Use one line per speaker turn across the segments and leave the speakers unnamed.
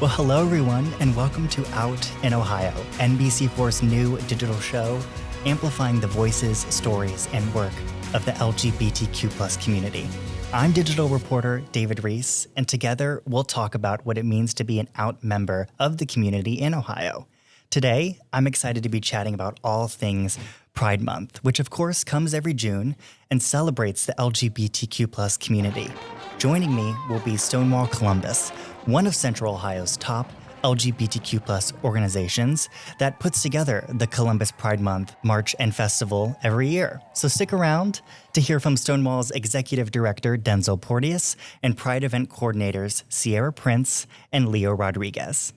Well, hello, everyone, and welcome to Out in Ohio, NBC4's new digital show, amplifying the voices, stories, and work of the LGBTQ plus community. I'm digital reporter David Rees, and together we'll talk about what it means to be an out member of the community in Ohio. Today, I'm excited to be chatting about all things Pride Month, which of course comes every June and celebrates the LGBTQ plus community. Joining me will be Stonewall Columbus, one of Central Ohio's top LGBTQ plus organizations that puts together the Columbus Pride Month March and Festival every year. So stick around to hear from Stonewall's Executive Director, Densil Porteous, and Pride Event Coordinators, Sierra Prince and Leo Rodriguez.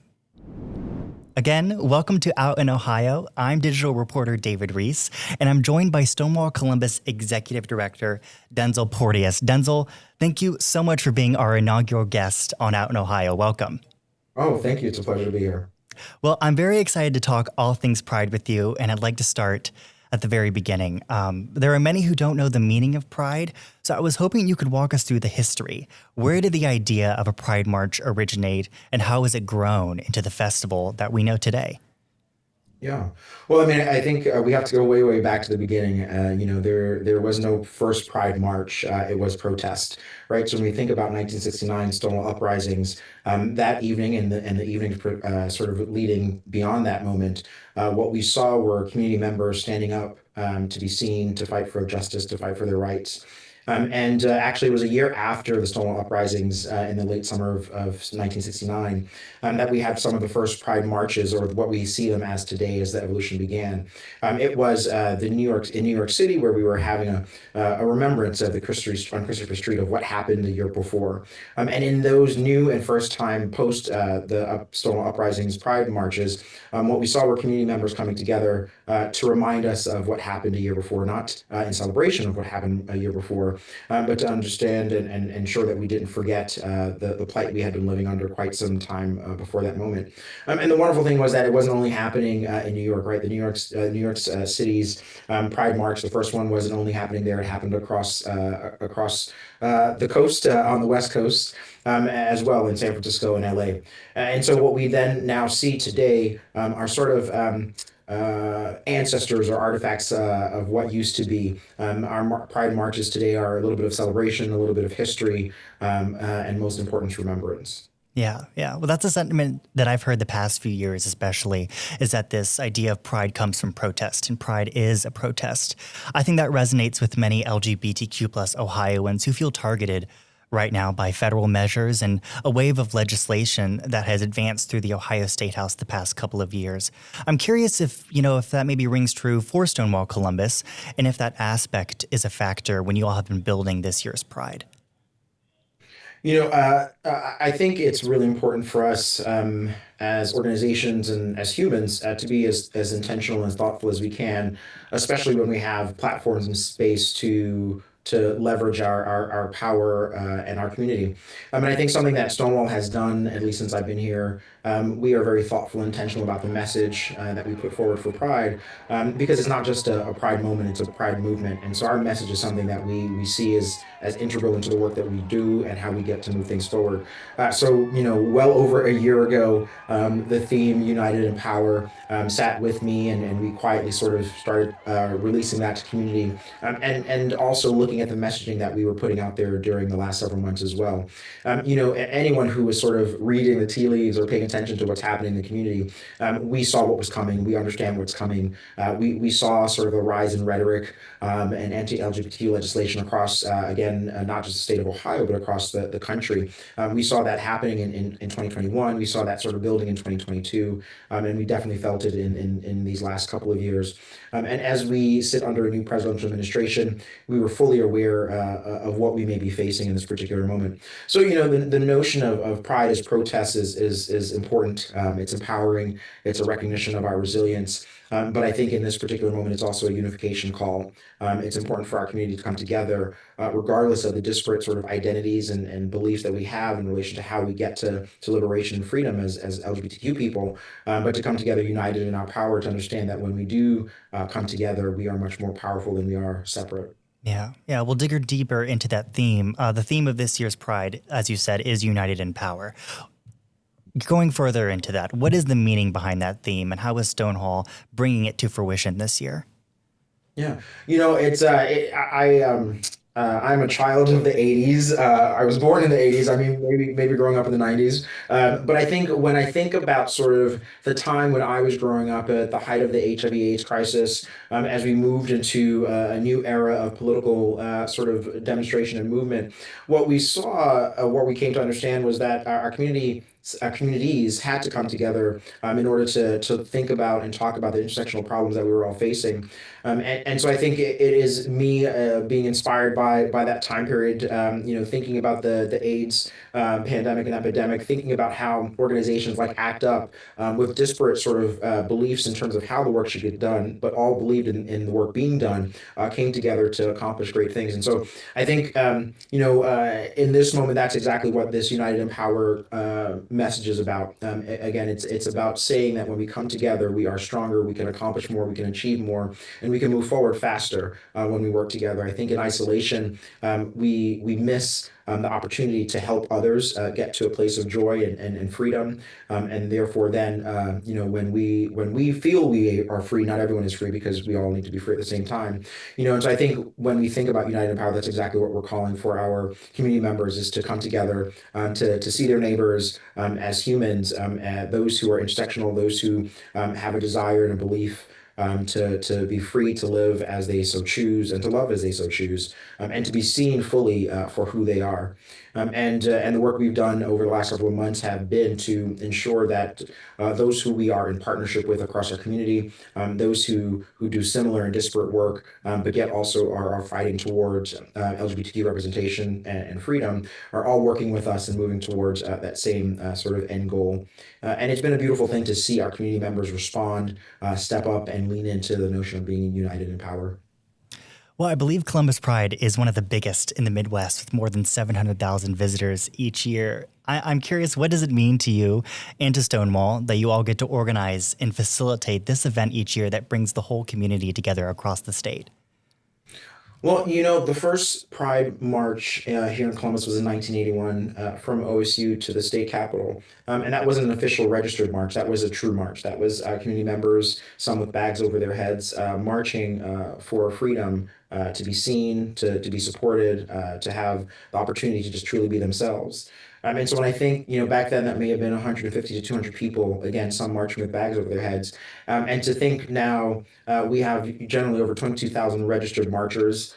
Again, welcome to Out in Ohio. I'm digital reporter David Rees, and I'm joined by Stonewall Columbus Executive Director Densil Porteous. Densil, thank you so much for being our inaugural guest on Out in Ohio. Welcome.
Oh, thank you. It's a pleasure to be here.
Well, I'm very excited to talk all things Pride with you, and I'd like to start at the very beginning. There are many who don't know the meaning of Pride, so I was hoping you could walk us through the history. Where did the idea of a Pride March originate, and how has it grown into the festival that we know today?
Yeah. Well, I mean, I think we have to go way, way back to the beginning. There was no first Pride March. It was protest, right? So when we think about 1969 Stonewall uprisings, that evening and the evening sort of leading beyond that moment, what we saw were community members standing up to be seen, to fight for justice, to fight for their rights. And actually, it was a year after the Stonewall uprisings in the late summer of 1969 that we had some of the first Pride marches, or what we see them as today, as the evolution began. It was in New York City, where we were having a remembrance of the Christopher Street of what happened the year before. And in those new and first time post the Stonewall uprisings Pride marches, what we saw were community members coming together to remind us of what happened a year before, not in celebration of what happened a year before, but to understand and ensure that we didn't forget the plight we had been living under quite some time before that moment. And the wonderful thing was that it wasn't only happening in New York, right? The New York City's Pride March, the first one, wasn't only happening there; it happened across the coast on the West Coast. As well in San Francisco and LA. And so what we then now see today are sort of ancestors or artifacts of what used to be. Our Pride marches today are a little bit of celebration, a little bit of history, and most important, remembrance.
Yeah. Well, that's a sentiment that I've heard the past few years, especially, is that this idea of pride comes from protest, and pride is a protest. I think that resonates with many LGBTQ plus Ohioans who feel targeted right now by federal measures and a wave of legislation that has advanced through the Ohio State House the past couple of years. I'm curious if that maybe rings true for Stonewall Columbus, and if that aspect is a factor when you all have been building this year's Pride.
I think it's really important for us as organizations and as humans to be as intentional and thoughtful as we can, especially when we have platforms and space to leverage our power and our community. And I think something that Stonewall has done, at least since I've been here, we are very thoughtful and intentional about the message that we put forward for Pride, because it's not just a Pride moment, it's a Pride movement. And so our message is something that we see as integral into the work that we do and how we get to move things forward. Well over a year ago, the theme United in Power sat with me, and we quietly sort of started releasing that to community, and also looking at the messaging that we were putting out there during the last several months as well. Anyone who was sort of reading the tea leaves or paying attention to what's happening in the community, we saw what was coming. We understand what's coming. We saw sort of a rise in rhetoric and anti-LGBT legislation across, not just the state of Ohio, but across the country. We saw that happening in 2021. We saw that sort of building in 2022, and we definitely felt it in these last couple of years. And as we sit under a new presidential administration, we were fully aware of what we may be facing in this particular moment. So, the notion of pride as protest is important. It's empowering. It's a recognition of our resilience. But I think in this particular moment, it's also a unification call. It's important for our community to come together, regardless of the disparate sort of identities and beliefs that we have in relation to how we get to liberation and freedom as LGBTQ people, but to come together united in our power, to understand that when we do come together, we are much more powerful than we are separate.
Yeah. We'll dig deeper into that theme. The theme of this year's Pride, as you said, is United in Power. Going further into that, what is the meaning behind that theme, and how is Stonewall bringing it to fruition this year?
Yeah, it's I'm a child of the '80s. I was born in the '80s. I mean, maybe growing up in the '90s. But I think when I think about sort of the time when I was growing up at the height of the HIV/AIDS crisis, as we moved into a new era of political sort of demonstration and movement, what we saw, what we came to understand was that our communities had to come together in order to think about and talk about the intersectional problems that we were all facing. And so I think it is me being inspired by that time period, thinking about the AIDS pandemic and epidemic, thinking about how organizations like ACT UP, with disparate sort of beliefs in terms of how the work should get done, but all believed in the work being done, came together to accomplish great things. And so I think, in this moment, that's exactly what this United Empower message is about. Again, it's about saying that when we come together, we are stronger, we can accomplish more, we can achieve more, and we can move forward faster when we work together. I think in isolation, we miss the opportunity to help others get to a place of joy and freedom, and therefore then when we feel we are free, not everyone is free because we all need to be free at the same time. And so I think when we think about United Empower, that's exactly what we're calling for our community members is to come together, to see their neighbors as humans, those who are intersectional, those who have a desire and a belief to be free to live as they so choose and to love as they so choose, and to be seen fully for who they are. And the work we've done over the last several months have been to ensure that those who we are in partnership with across our community, those who do similar and disparate work, but yet also are fighting towards LGBTQ representation and freedom, are all working with us and moving towards that same sort of end goal. And it's been a beautiful thing to see our community members respond, step up, and lean into the notion of being united in power.
Well, I believe Columbus Pride is one of the biggest in the Midwest with more than 700,000 visitors each year. I'm curious, what does it mean to you and to Stonewall that you all get to organize and facilitate this event each year that brings the whole community together across the state?
Well, the first Pride March here in Columbus was in 1981 from OSU to the state capitol. And that wasn't an official registered march. That was a true march. That was community members, some with bags over their heads, marching for freedom, to be seen, to be supported, to have the opportunity to just truly be themselves. And so when I think, back then that may have been 150 to 200 people, again, some marching with bags over their heads. And to think now we have generally over 22,000 registered marchers.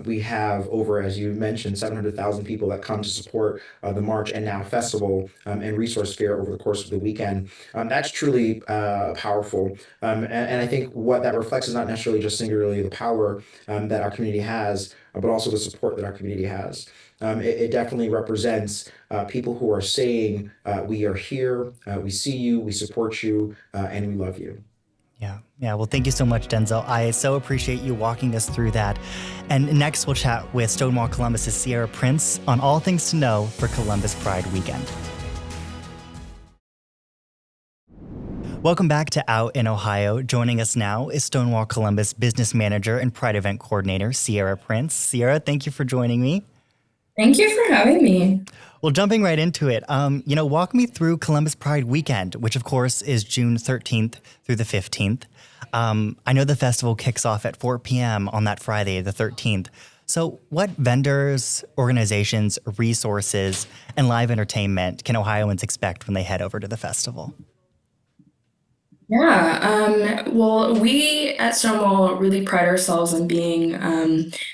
We have over, as you mentioned, 700,000 people that come to support the march and now festival and resource fair over the course of the weekend. That's truly powerful. And I think what that reflects is not necessarily just singularly the power that our community has, but also the support that our community has. It definitely represents people who are saying, we are here, we see you, we support you, and we love you.
Yeah. Yeah. Well, thank you so much, Denzel. I so appreciate you walking us through that. And next, we'll chat with Stonewall Columbus's Sierra Prince on all things to know for Columbus Pride weekend. Welcome back to Out in Ohio. Joining us now is Stonewall Columbus business manager and Pride event coordinator, Sierra Prince. Sierra, thank you for joining me.
Thank you for having me.
Well, jumping right into it, walk me through Columbus Pride weekend, which of course is June 13th through the 15th. I know the festival kicks off at 4 p.m. on that Friday, the 13th. So what vendors, organizations, resources, and live entertainment can Ohioans expect when they head over to the festival?
Well, we at Stonewall really pride ourselves on being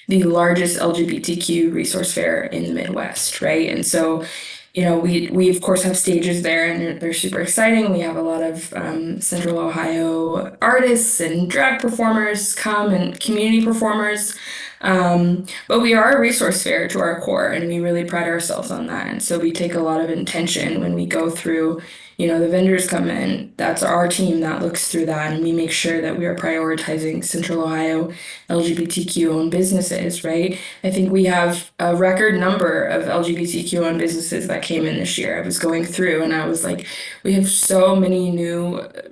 the largest LGBTQ resource fair in the Midwest, right? And so, we of course have stages there, and they're super exciting. We have a lot of Central Ohio artists and drag performers come and community performers. But we are a resource fair to our core, and we really pride ourselves on that. And so we take a lot of intention when we go through. The vendors come in, that's our team that looks through that, and we make sure that we are prioritizing Central Ohio LGBTQ owned businesses, right? I think we have a record number of LGBTQ owned businesses that came in this year. I was going through and I was like, we have so many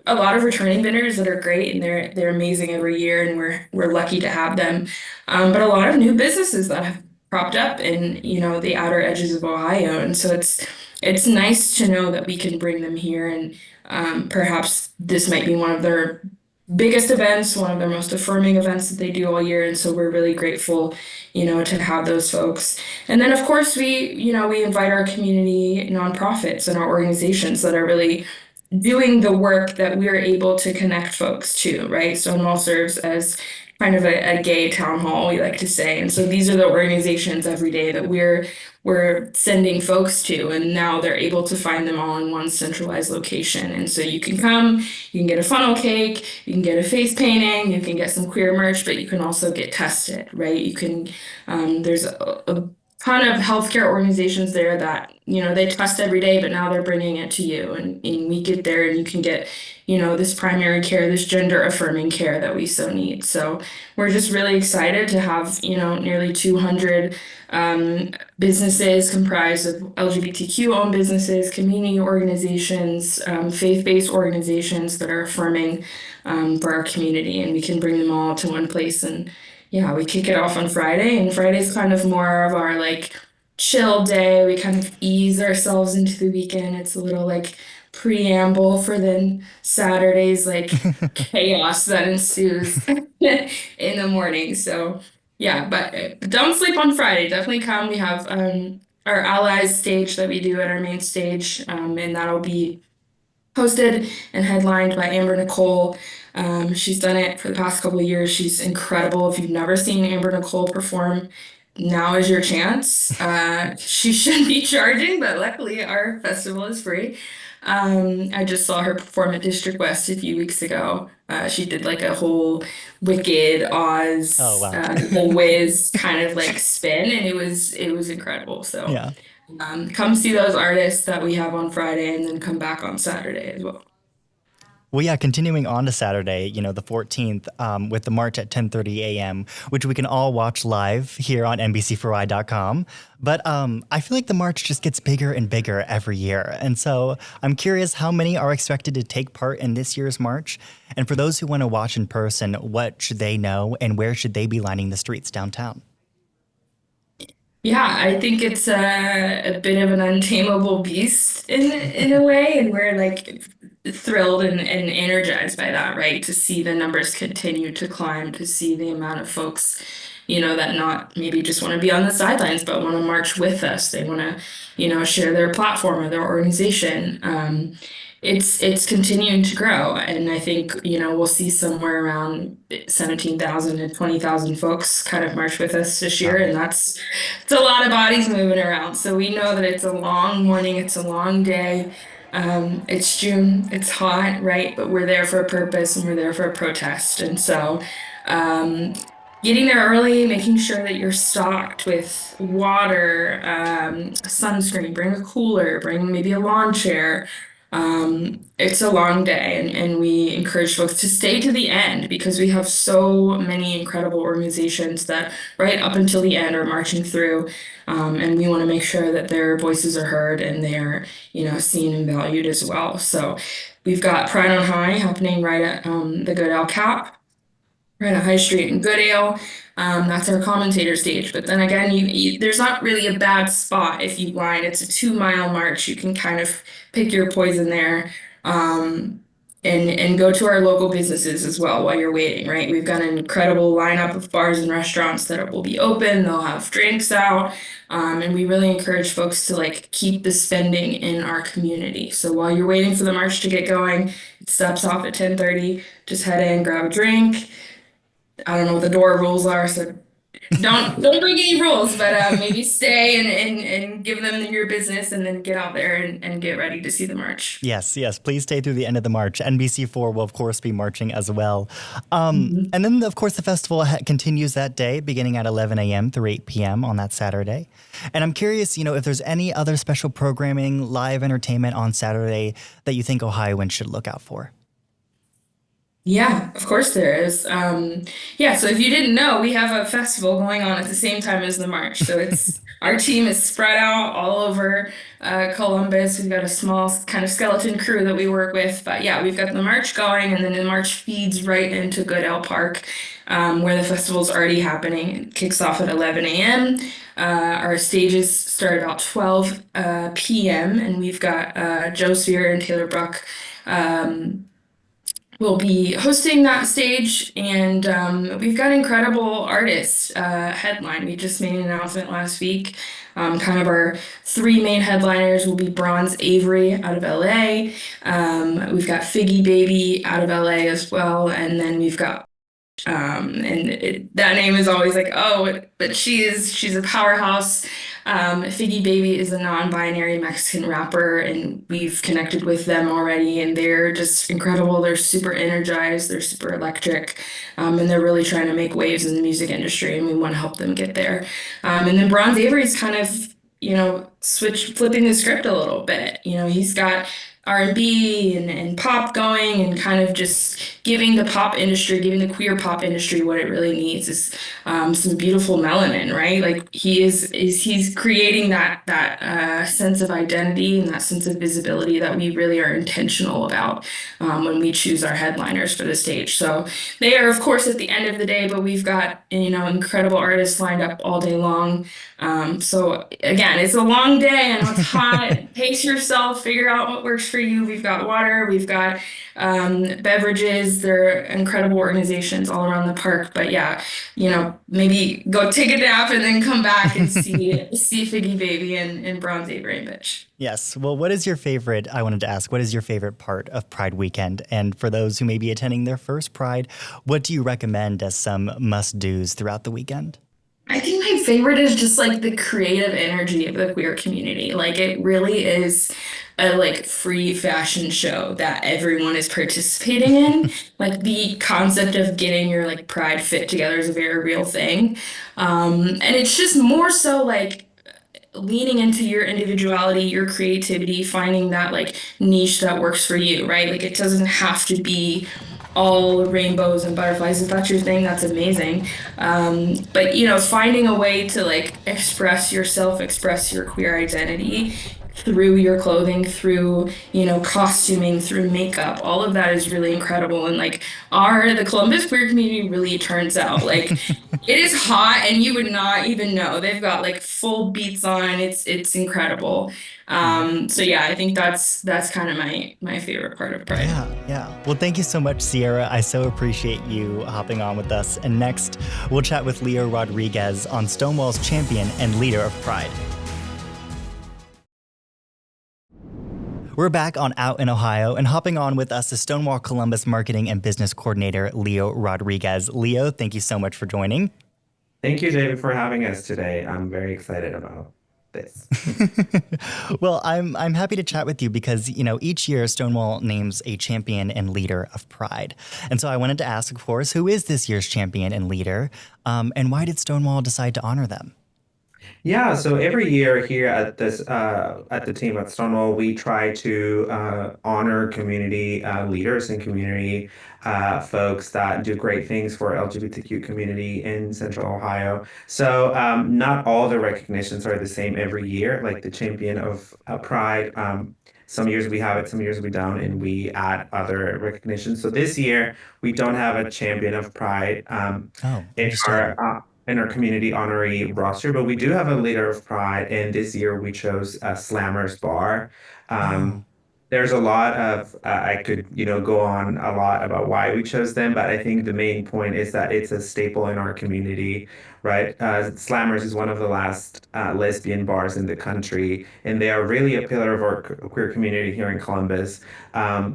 a lot of returning vendors that are great and they're amazing every year, and we're lucky to have them. But a lot of new businesses that have propped up in, the outer edges of Ohio. And so it's nice to know that we can bring them here, and perhaps this might be one of their biggest events, one of their most affirming events that they do all year. And so we're really grateful, to have those folks. And then, of course, we invite our community nonprofits and our organizations that are really doing the work that we're able to connect folks to, right? Stonewall serves as kind of a gay town hall, we like to say. And so these are the organizations every day that we're sending folks to, and now they're able to find them all in one centralized location. And so you can come, you can get a funnel cake, you can get a face painting, you can get some queer merch, but you can also get tested, right? There's a ton of healthcare organizations there that, they test every day, but now they're bringing it to you. And we get there and you can get, this primary care, this gender affirming care that we so need. So we're just really excited to have, nearly 200 businesses comprised of LGBTQ owned businesses, community organizations, faith-based organizations that are affirming for our community. And we can bring them all to one place. And yeah, we kick it off on Friday, and Friday's kind of more of our like chill day. We kind of ease ourselves into the weekend. It's a little like preamble for then Saturday's like chaos that ensues in the morning. So yeah, but don't sleep on Friday. Definitely come. We have our allies stage that we do at our main stage, and that'll be hosted and headlined by Amber Nicole. She's done it for the past couple of years. She's incredible. If you've never seen Amber Nicole perform, now is your chance. She should be charging, but luckily our festival is free. I just saw her perform at District West a few weeks ago. She did like a whole Wicked,
Oh,
Oz,
wow.
The Wiz kind of like spin, and it was incredible. So
Yeah.
come see those artists that we have on Friday, and then come back on Saturday as well.
Well, yeah, continuing on to Saturday, the 14th, with the march at 10:30 a.m., which we can all watch live here on NBC4i.com. But I feel like the march just gets bigger and bigger every year. And so I'm curious how many are expected to take part in this year's march. And for those who want to watch in person, what should they know and where should they be lining the streets downtown?
Yeah, I think it's a bit of an untamable beast in a way, and we're like thrilled and energized by that, right? To see the numbers continue to climb, to see the amount of folks, that not maybe just want to be on the sidelines, but want to march with us. They want to, share their platform or their organization. It's continuing to grow, and I think, we'll see somewhere around 17,000 to 20,000 folks kind of march with us this year,
Wow.
and it's a lot of bodies moving around. So we know that it's a long morning, it's a long day. It's June, it's hot, right? But we're there for a purpose and we're there for a protest. And so, um, getting there early, making sure that you're stocked with water, sunscreen, bring a cooler, bring maybe a lawn chair. It's a long day, and we encourage folks to stay to the end because we have so many incredible organizations that right up until the end are marching through. And we want to make sure that their voices are heard and they're, seen and valued as well. So we've got Pride on High happening right at the Goodell Cap, right at High Street and Goodale. That's our commentator stage. But then again, there's not really a bad spot if you line. It's a 2 mile march. You can kind of pick your poison there. Um, and go to our local businesses as well while you're waiting, right? We've got an incredible lineup of bars and restaurants that will be open. They'll have drinks out. And we really encourage folks to like keep the spending in our community. So while you're waiting for the march to get going, it stops off at 10:30. Just head in, grab a drink. I don't know what the door rules are, so don't break any rules, but maybe stay and give them your business and then get out there and get ready to see the march.
Yes, yes. Please stay through the end of the march. NBC4 will, of course, be marching as well.
Mhm.
And then, of course, the festival continues that day, beginning at 11 a.m. through 8 p.m. on that Saturday. And I'm curious, if there's any other special programming, live entertainment on Saturday that you think Ohioans should look out for.
Yeah, of course there is. Yeah, so if you didn't know, we have a festival going on at the same time as the march. So it's our team is spread out all over Columbus. We've got a small kind of skeleton crew that we work with. But yeah, we've got the march going, and then the march feeds right into Goodell Park, where the festival's already happening. It kicks off at 11 a.m. Our stages start about 12 p.m. and we've got Joe Sphere and Taylor Bruck um, will be hosting that stage, and we've got incredible artists headline. We just made an announcement last week. Kind of our three main headliners will be Bronze Avery out of LA. We've got Figgy Baby out of LA as well, and then we've got that name is always like, oh, but she's a powerhouse. Figgy Baby is a non-binary Mexican rapper, and we've connected with them already, and they're just incredible. They're super energized, they're super electric, and they're really trying to make waves in the music industry, and we want to help them get there. And then Bronze Avery's kind of, flipping the script a little bit. He's got R&B and pop going and kind of just giving the pop industry, giving the queer pop industry what it really needs is some beautiful melanin, right? Like he's creating that sense of identity and that sense of visibility that we really are intentional about when we choose our headliners for the stage. So they are, of course, at the end of the day, but we've got incredible artists lined up all day long. So again, it's a long day. I know it's hot. Pace yourself, figure out what works for you. We've got water, we've got beverages. They're incredible organizations all around the park. But yeah, maybe go take a nap and then come back and see Figgy Baby and Bronze Avery Bitch.
Yes. Well, what is your favorite? I wanted to ask, what is your favorite part of Pride Weekend? And for those who may be attending their first Pride, what do you recommend as some must-dos throughout the weekend?
I think my favorite is just like the creative energy of the queer community. Like it really is a like free fashion show that everyone is participating in. Like the concept of getting your like pride fit together is a very real thing. And it's just more so like leaning into your individuality, your creativity, finding that like niche that works for you, right? Like it doesn't have to be all rainbows and butterflies. If that's your thing, that's amazing. But finding a way to like express yourself, express your queer identity through your clothing, through, costuming, through makeup, all of that is really incredible. And like the Columbus queer community really turns out. Like it is hot and you would not even know. They've got like full beats on. It's incredible. So yeah, I think that's kind of my favorite part of Pride.
Yeah, yeah. Well, thank you so much, Sierra. I so appreciate you hopping on with us. And next, we'll chat with Leo Rodriguez on Stonewall's champion and leader of Pride. We're back on Out in Ohio, and hopping on with us is Stonewall Columbus Marketing and Business Coordinator Leo Rodriguez. Leo, thank you so much for joining.
Thank you, David, for having us today. I'm very excited about this.
Well, I'm happy to chat with you because, each year Stonewall names a champion and leader of Pride. And so I wanted to ask, of course, who is this year's champion and leader? And why did Stonewall decide to honor them?
Yeah, so every year here at at the team at Stonewall, we try to honor community leaders and community folks that do great things for LGBTQ community in Central Ohio. So not all the recognitions are the same every year, like the champion of Pride. Some years we have it, some years we don't, and we add other recognitions. So this year we don't have a champion of Pride
Oh,
in
understood.
our community honoree roster, but we do have a leader of Pride, and this year we chose Slammers Bar.
Oh,
Um, there's a lot of I could go on a lot about why we chose them, but I think the main point is that it's a staple in our community, right? Slammers is one of the last lesbian bars in the country, and they are really a pillar of our queer community here in Columbus.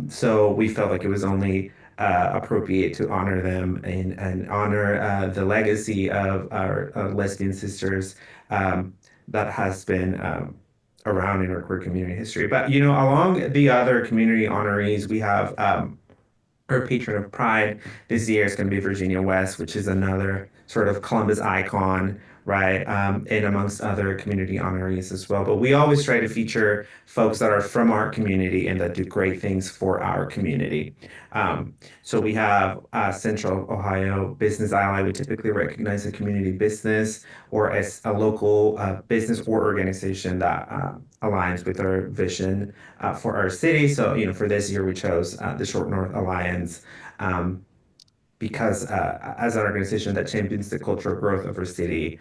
So we felt like it was only appropriate to honor them and honor the legacy of our lesbian sisters that has been around in our queer community history. But along the other community honorees, we have our patron of Pride this year is going to be Virginia West, which is another sort of Columbus icon, right? And amongst other community honorees as well. But we always try to feature folks that are from our community and that do great things for our community. So we have Central Ohio Business Ally. We typically recognize a community business or as a local business or organization that aligns with our vision for our city. So, for this year, we chose the Short North Alliance. Um, because as an organization that champions the cultural growth of our city,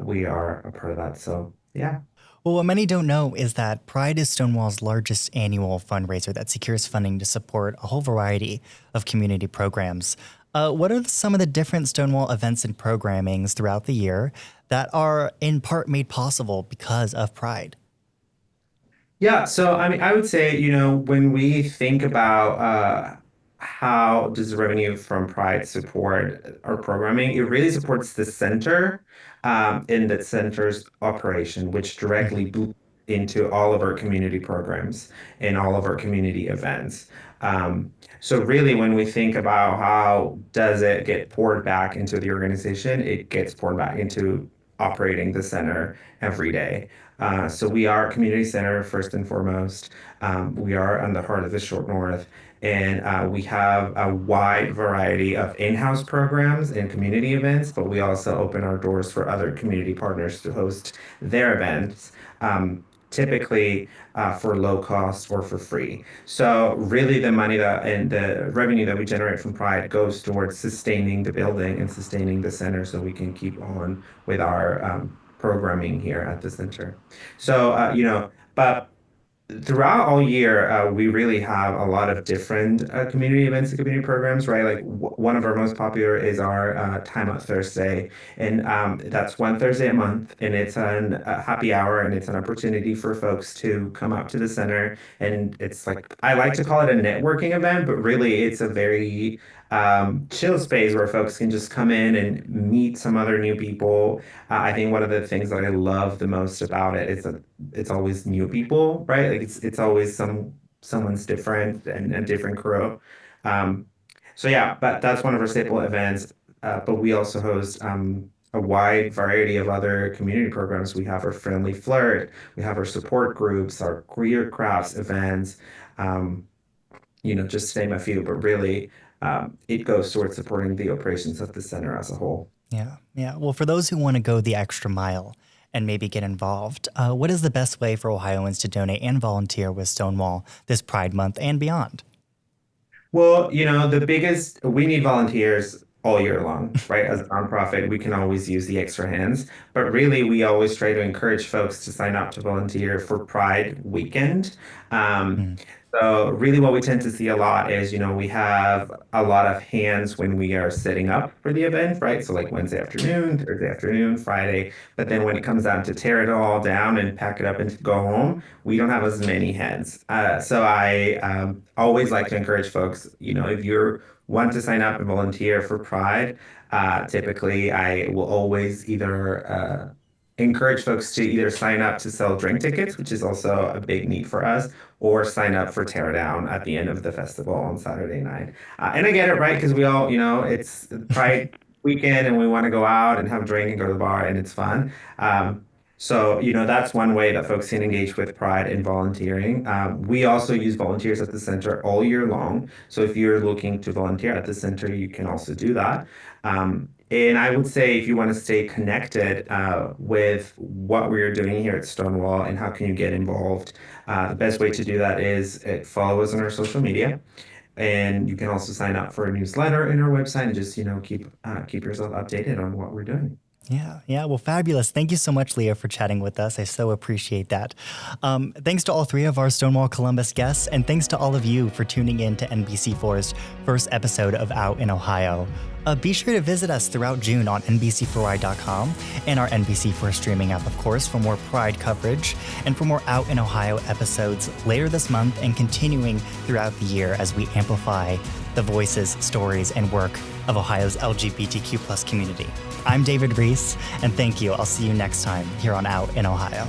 we are a part of that. So yeah.
Well, what many don't know is that Pride is Stonewall's largest annual fundraiser that secures funding to support a whole variety of community programs. What are some of the different Stonewall events and programmings throughout the year that are in part made possible because of Pride?
Yeah, so I mean, I would say, when we think about how does the revenue from Pride support our programming, it really supports the center in the center's operation, which directly bleeds into all of our community programs and all of our community events. So really, when we think about how does it get poured back into the organization, it gets poured back into operating the center every day. So we are a community center first and foremost. We are on the heart of the Short North, and we have a wide variety of in-house programs and community events, but we also open our doors for other community partners to host their events. Typically for low cost or for free. So really the money and the revenue that we generate from Pride goes towards sustaining the building and sustaining the center so we can keep on with our programming here at the center. So, but throughout all year, we really have a lot of different community events and community programs, right? Like one of our most popular is our Time Out Thursday, and that's one Thursday a month, and it's a happy hour, and it's an opportunity for folks to come out to the center, and it's like I like to call it a networking event, but really it's a very chill space where folks can just come in and meet some other new people. I think one of the things that I love the most about it is that it's always new people, right? Like it's always someone's different and a different crew. Um, so yeah, but that's one of our staple events. But we also host a wide variety of other community programs. We have our Friendly Flirt, we have our support groups, our queer crafts events. Um, just to name a few, but really, it goes towards supporting the operations of the center as a whole.
Yeah, yeah. Well, for those who want to go the extra mile and maybe get involved, what is the best way for Ohioans to donate and volunteer with Stonewall this Pride Month and beyond?
Well, we need volunteers all year long, right? As a nonprofit, we can always use the extra hands, but really, we always try to encourage folks to sign up to volunteer for Pride Weekend. Um,
Mm,
so really what we tend to see a lot is, we have a lot of hands when we are setting up for the event, right? So like Wednesday afternoon, Thursday afternoon, Friday. But then when it comes down to tear it all down and pack it up and go home, we don't have as many hands. So I always like to encourage folks, if you want to sign up and volunteer for Pride, typically I will always either encourage folks to either sign up to sell drink tickets, which is also a big need for us, or sign up for Teardown at the end of the festival on Saturday night. And I get it, right? Because we all, it's Pride weekend and we want to go out and have a drink and go to the bar and it's fun. So, that's one way that folks can engage with Pride and volunteering. We also use volunteers at the center all year long. So if you're looking to volunteer at the center, you can also do that. And I would say if you want to stay connected with what we're doing here at Stonewall and how can you get involved, the best way to do that is follow us on our social media. And you can also sign up for a newsletter in our website and just, keep yourself updated on what we're doing.
yeah, yeah. Well, fabulous. Thank you so much, Leah, for chatting with us. I so appreciate that. Thanks to all three of our Stonewall Columbus guests, and thanks to all of you for tuning in to NBC4's first episode of Out in Ohio. Be sure to visit us throughout June on NBC4i.com and our NBC4 streaming app, of course, for more Pride coverage and for more Out in Ohio episodes later this month and continuing throughout the year as we amplify the voices, stories, and work of Ohio's LGBTQ+ community. I'm David Rees, and thank you. I'll see you next time here on Out in Ohio.